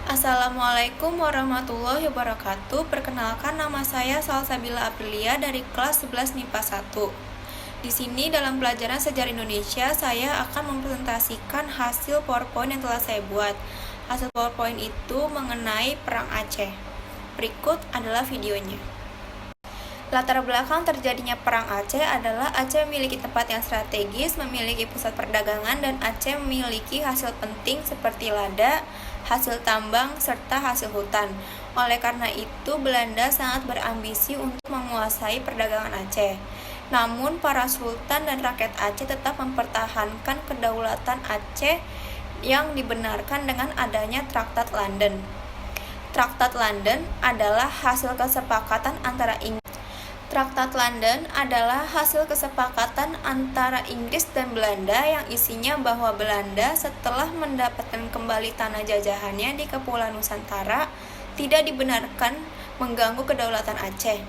Assalamualaikum warahmatullahi wabarakatuh. Perkenalkan, nama saya Salsabila Aprilia dari kelas 11 MIPA 1. Di sini dalam pelajaran sejarah Indonesia, saya akan mempresentasikan hasil PowerPoint yang telah saya buat. Hasil PowerPoint itu mengenai Perang Aceh. Berikut adalah videonya. Latar belakang terjadinya Perang Aceh adalah Aceh memiliki tempat yang strategis, memiliki pusat perdagangan, dan Aceh memiliki hasil penting seperti lada, hasil tambang, serta hasil hutan. Oleh karena itu, Belanda sangat berambisi untuk menguasai perdagangan Aceh. Namun, para sultan dan rakyat Aceh tetap mempertahankan kedaulatan Aceh yang dibenarkan dengan adanya Traktat London. Traktat London adalah hasil kesepakatan antara Inggris dan Belanda yang isinya bahwa Belanda setelah mendapatkan kembali tanah jajahannya di Kepulauan Nusantara tidak dibenarkan mengganggu kedaulatan Aceh.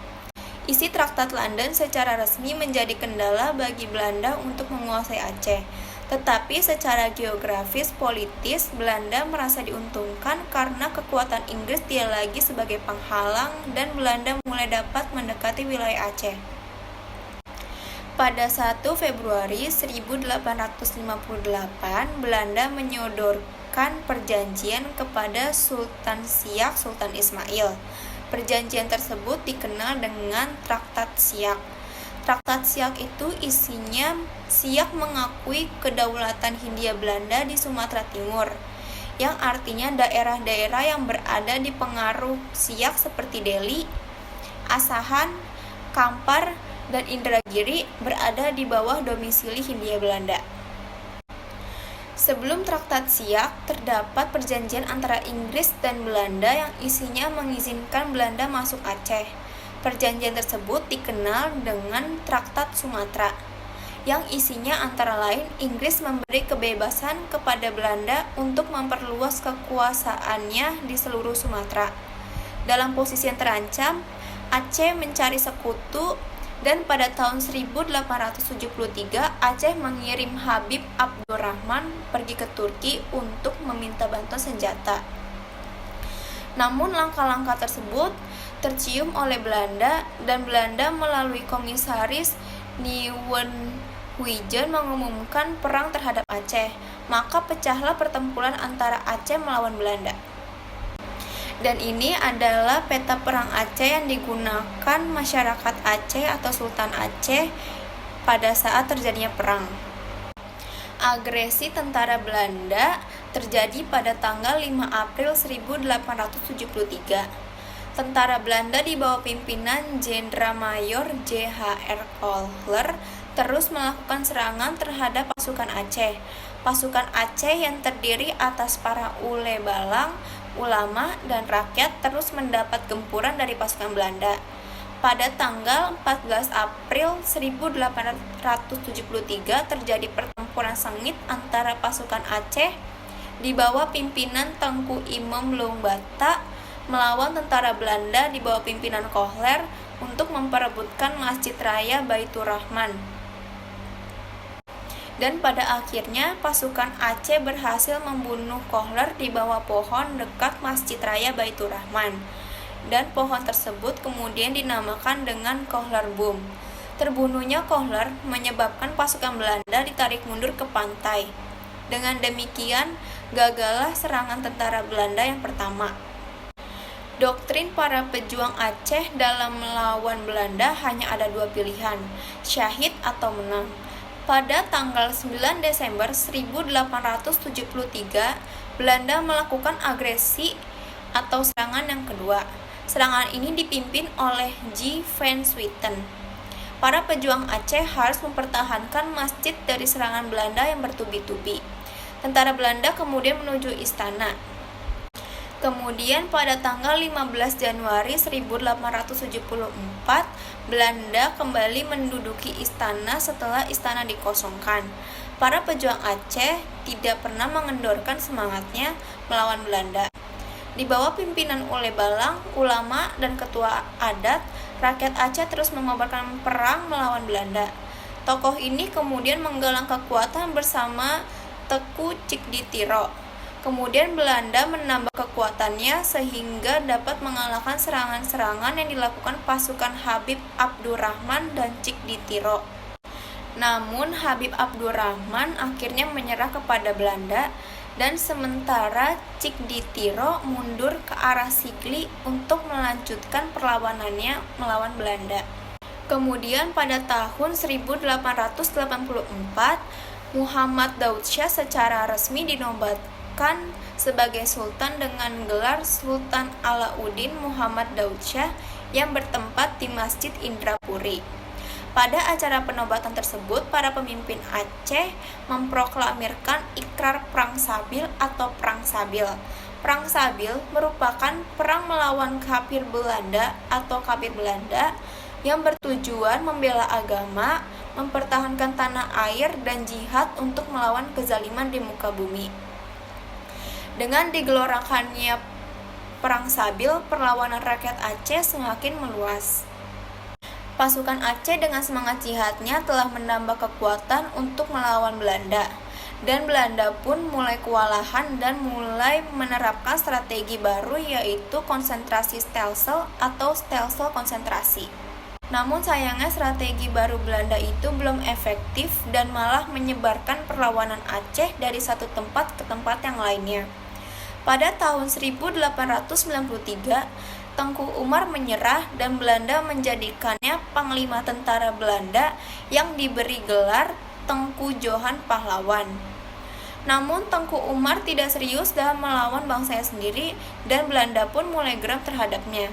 Isi Traktat London secara resmi menjadi kendala bagi Belanda untuk menguasai Aceh. Tetapi secara geografis politis, Belanda merasa diuntungkan karena kekuatan Inggris tidak lagi sebagai penghalang dan Belanda mulai dapat mendekati wilayah Aceh. Pada 1 Februari 1858, Belanda menyodorkan perjanjian kepada Sultan Siak Sultan Ismail. Perjanjian tersebut dikenal dengan Traktat Siak. Traktat Siak itu isinya Siak mengakui kedaulatan Hindia Belanda di Sumatera Timur, yang artinya daerah-daerah yang berada di pengaruh Siak seperti Delhi, Asahan, Kampar, dan Indragiri berada di bawah domisili Hindia Belanda. Sebelum Traktat Siak, terdapat perjanjian antara Inggris dan Belanda yang isinya mengizinkan Belanda masuk Aceh. Perjanjian tersebut dikenal dengan Traktat Sumatera, yang isinya antara lain Inggris memberi kebebasan kepada Belanda untuk memperluas kekuasaannya di seluruh Sumatera. Dalam posisi yang terancam, Aceh mencari sekutu, dan pada tahun 1873 Aceh mengirim Habib Abdurrahman pergi ke Turki untuk meminta bantuan senjata. Namun langkah-langkah tersebut tercium oleh Belanda, dan Belanda melalui komisaris Nieuwenhuizen mengumumkan perang terhadap Aceh. Maka pecahlah pertempuran antara Aceh melawan Belanda. Dan ini adalah peta perang Aceh yang digunakan masyarakat Aceh atau Sultan Aceh pada saat terjadinya perang. Agresi tentara Belanda terjadi pada tanggal 5 April 1873. Tentara Belanda di bawah pimpinan Jenderal Mayor J.H.R. Kohler terus melakukan serangan terhadap pasukan Aceh. Pasukan Aceh yang terdiri atas para ulebalang, ulama, dan rakyat terus mendapat gempuran dari pasukan Belanda. Pada tanggal 14 April 1873 terjadi pertempuran sengit antara pasukan Aceh di bawah pimpinan Tengku Imam Longbata melawan tentara Belanda di bawah pimpinan Kohler untuk memperebutkan Masjid Raya Baitur Rahman. Dan pada akhirnya pasukan Aceh berhasil membunuh Kohler di bawah pohon dekat Masjid Raya Baitur Rahman. Dan pohon tersebut kemudian dinamakan dengan Kohler Boom. Terbunuhnya Kohler menyebabkan pasukan Belanda ditarik mundur ke pantai. Dengan demikian, gagallah serangan tentara Belanda yang pertama. Doktrin para pejuang Aceh dalam melawan Belanda hanya ada dua pilihan, syahid atau menang. Pada tanggal 9 Desember 1873, Belanda melakukan agresi atau serangan yang kedua. Serangan ini dipimpin oleh J. Van Swieten. Para pejuang Aceh harus mempertahankan masjid dari serangan Belanda yang bertubi-tubi. Tentara Belanda kemudian menuju istana. Kemudian pada tanggal 15 Januari 1874, Belanda kembali menduduki istana setelah istana dikosongkan. Para pejuang Aceh tidak pernah mengendorkan semangatnya melawan Belanda. Di bawah pimpinan ulebalang, ulama, dan ketua adat, rakyat Aceh terus mengobarkan perang melawan Belanda. Tokoh ini kemudian menggalang kekuatan bersama Teku Cikditiro. Kemudian Belanda menambah kekuatannya sehingga dapat mengalahkan serangan-serangan yang dilakukan pasukan Habib Abdurrahman dan Cik Ditiro. Namun Habib Abdurrahman akhirnya menyerah kepada Belanda, dan sementara Cik Ditiro mundur ke arah Sigli untuk melanjutkan perlawanannya melawan Belanda. Kemudian pada tahun 1884, Muhammad Daud Shah secara resmi dinobatkan sebagai sultan dengan gelar Sultan Alauddin Muhammad Daud Shah yang bertempat di Masjid Indrapuri. Pada acara penobatan tersebut, para pemimpin Aceh memproklamirkan ikrar Perang Sabil atau Perang Sabil. Perang Sabil merupakan perang melawan kafir Belanda atau kafir Belanda yang bertujuan membela agama, mempertahankan tanah air, dan jihad untuk melawan kezaliman di muka bumi. Dengan digelorakannya Perang Sabil, perlawanan rakyat Aceh semakin meluas. Pasukan Aceh dengan semangat jihadnya telah menambah kekuatan untuk melawan Belanda, dan Belanda pun mulai kewalahan dan mulai menerapkan strategi baru, yaitu konsentrasi stelsel atau stelsel konsentrasi. Namun sayangnya strategi baru Belanda itu belum efektif dan malah menyebarkan perlawanan Aceh dari satu tempat ke tempat yang lainnya. Pada tahun 1893, Tengku Umar menyerah dan Belanda menjadikannya panglima tentara Belanda yang diberi gelar Tengku Johan Pahlawan. Namun Tengku Umar tidak serius dalam melawan bangsanya sendiri, dan Belanda pun mulai geram terhadapnya.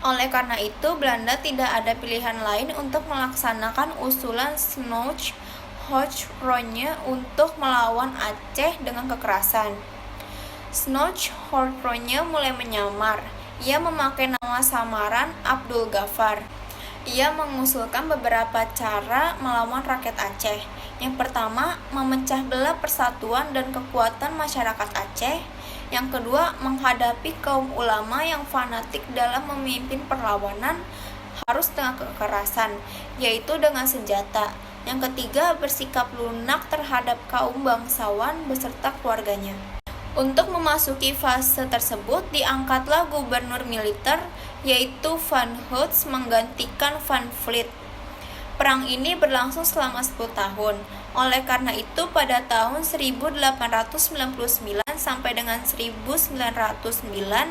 Oleh karena itu, Belanda tidak ada pilihan lain untuk melaksanakan usulan Snout-Hoorn untuk melawan Aceh dengan kekerasan. Snout-Hoorn mulai menyamar. Ia memakai nama samaran Abdul Ghaffar. Ia mengusulkan beberapa cara melawan rakyat Aceh. Yang pertama, memecah belah persatuan dan kekuatan masyarakat Aceh. Yang kedua, menghadapi kaum ulama yang fanatik dalam memimpin perlawanan harus dengan kekerasan, yaitu dengan senjata. Yang ketiga, bersikap lunak terhadap kaum bangsawan beserta keluarganya. Untuk memasuki fase tersebut, diangkatlah gubernur militer, yaitu Van Hoots menggantikan Van Vliet. Perang ini berlangsung selama 10 tahun. Oleh karena itu, pada tahun 1899 sampai dengan 1909,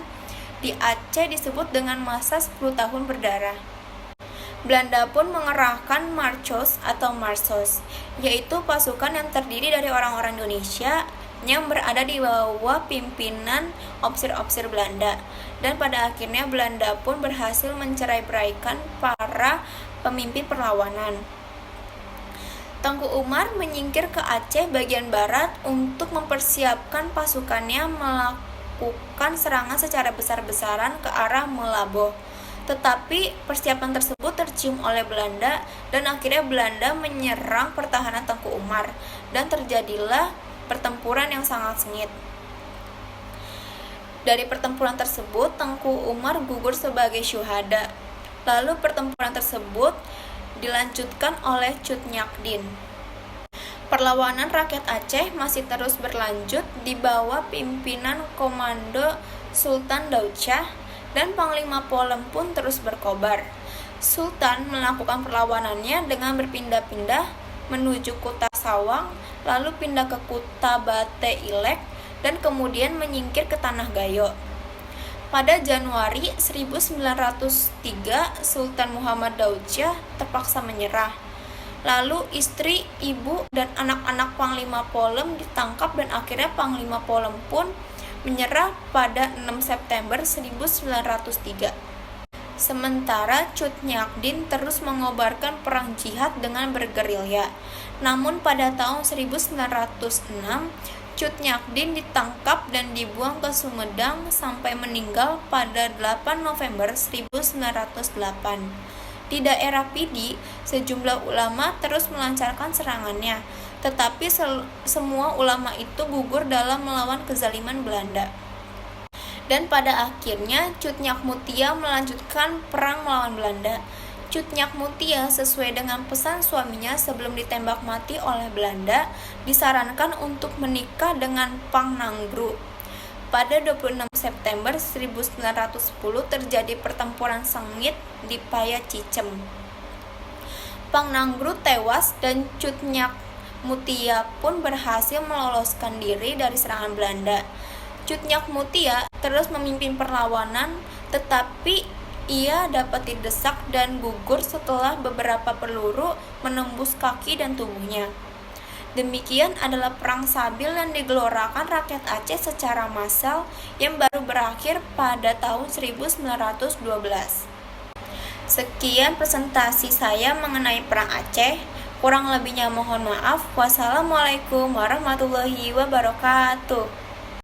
di Aceh disebut dengan masa 10 tahun berdarah. Belanda pun mengerahkan Marchos atau Marsos, yaitu pasukan yang terdiri dari orang-orang Indonesia yang berada di bawah pimpinan ofisir-ofisir Belanda, dan pada akhirnya Belanda pun berhasil mencerai-beraikan para pemimpin perlawanan. Tengku Umar menyingkir ke Aceh bagian barat untuk mempersiapkan pasukannya melakukan serangan secara besar-besaran ke arah Meulaboh. Tetapi persiapan tersebut tercium oleh Belanda, dan akhirnya Belanda menyerang pertahanan Tengku Umar, dan terjadilah pertempuran yang sangat sengit. Dari pertempuran tersebut, Tengku Umar gugur sebagai syuhada. Lalu pertempuran tersebut dilanjutkan oleh Cut Nyak Dien. Perlawanan rakyat Aceh masih terus berlanjut di bawah pimpinan Komando Sultan Daud Shah, dan Panglima Polem pun terus berkobar. Sultan melakukan perlawanannya dengan berpindah-pindah menuju Kuta Sawang, lalu pindah ke Kuta Bate Ilek, dan kemudian menyingkir ke Tanah Gayo. Pada Januari 1903, Sultan Muhammad Daud Shah terpaksa menyerah. Lalu istri, ibu, dan anak-anak Panglima Polem ditangkap, dan akhirnya Panglima Polem pun menyerah pada 6 September 1903. Sementara Cut Nyak Dien terus mengobarkan perang jihad dengan bergerilya. Namun pada tahun 1906, Cut Nyak Dien ditangkap dan dibuang ke Sumedang sampai meninggal pada 8 November 1908. Di daerah Pidi, sejumlah ulama terus melancarkan serangannya, tetapi semua ulama itu gugur dalam melawan kezaliman Belanda. Dan pada akhirnya Cut Nyak Mutia melanjutkan perang melawan Belanda. Cut Nyak Mutia sesuai dengan pesan suaminya sebelum ditembak mati oleh Belanda, disarankan untuk menikah dengan Pang Nanggru. Pada 26 September 1910 terjadi pertempuran sengit di Payacicem. Pang Nanggru tewas dan Cut Nyak Mutia pun berhasil meloloskan diri dari serangan Belanda. Cut Nyak Mutia terus memimpin perlawanan, tetapi ia dapat didesak dan gugur setelah beberapa peluru menembus kaki dan tubuhnya. Demikian adalah Perang Sabil yang digelorakan rakyat Aceh secara massal yang baru berakhir pada tahun 1912. Sekian presentasi saya mengenai Perang Aceh. Kurang lebihnya mohon maaf. Wassalamualaikum warahmatullahi wabarakatuh.